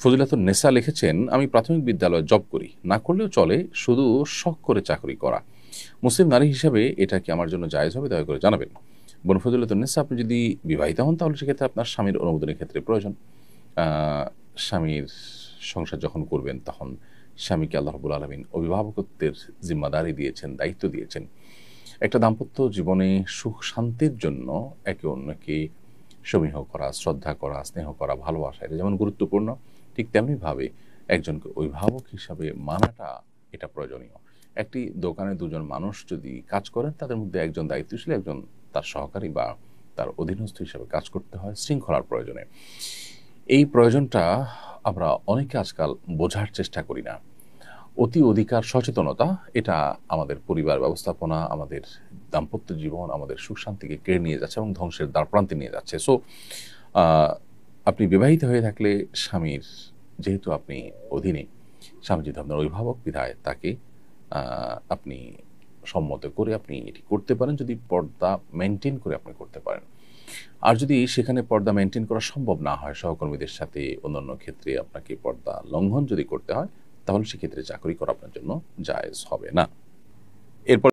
ফজিলাতুন নেসা লিখেছেন, আমি প্রাথমিক বিদ্যালয়ে জব করি, না করলেও চলে, শুধু শখ করে চাকরি করা। মুসলিম নারী হিসাবে এটা কি আমার জন্য জায়েজ হবে? দয়া করে জানাবেন। বোন ফজিলাতুন নেসা, আপনি যদি বিবাহিত হন তাহলে সেক্ষেত্রে আপনার স্বামীর অনুমোদনের ক্ষেত্রে প্রয়োজন। স্বামীর সংসার যখন করবেন তখন স্বামীকে আল্লাহ রাব্বুল আলামিন অভিভাবকত্বের জিম্মাদারি দিয়েছেন, দায়িত্ব দিয়েছেন। একটা দাম্পত্য জীবনে সুখ শান্তির জন্য একে অন্যকে সমীহ করা, শ্রদ্ধা করা, স্নেহ করা, ভালোবাসা, এটা যেমন গুরুত্বপূর্ণ, ঠিক তেমনিভাবে একজনকে অভিভাবক হিসাবে মানাটা এটা প্রয়োজনীয়। একটি দোকানে দুজন মানুষ যদি কাজ করেন, তাদের মধ্যে একজন দায়িত্বশীল, একজন তার সহকারী বা তার অধীনস্থ হিসাবে কাজ করতে হয় শৃঙ্খলার প্রয়োজনে। এই প্রয়োজনটা আমরা অনেকে আজকাল বোঝার চেষ্টা করি না। অতি অধিকার সচেতনতা এটা আমাদের পরিবার ব্যবস্থাপনা, আমাদের দাম্পত্য জীবন, আমাদের সুখ শান্তিকে কেড়ে নিয়ে যাচ্ছে এবং ধ্বংসের দ্বারপ্রান্তে নিয়ে যাচ্ছে। সো আপনি বিবাহিত হয়ে থাকলে স্বামীর, যেহেতু আপনি অধীনে, স্বামী যেহেতু আপনার অভিভাবক, বিধায় তাকে আপনি সম্মত করে আপনি এটি করতে পারেন, যদি পর্দা মেনটেন করে আপনি করতে পারেন। আর যদি সেখানে পর্দা মেনটেন করা সম্ভব না হয়, সহকর্মীদের সাথে অন্যান্য ক্ষেত্রে আপনাকে পর্দা লঙ্ঘন যদি করতে হয়, তাহলে সেক্ষেত্রে চাকরি করা আপনার জন্য জায়েজ হবে না। এরপর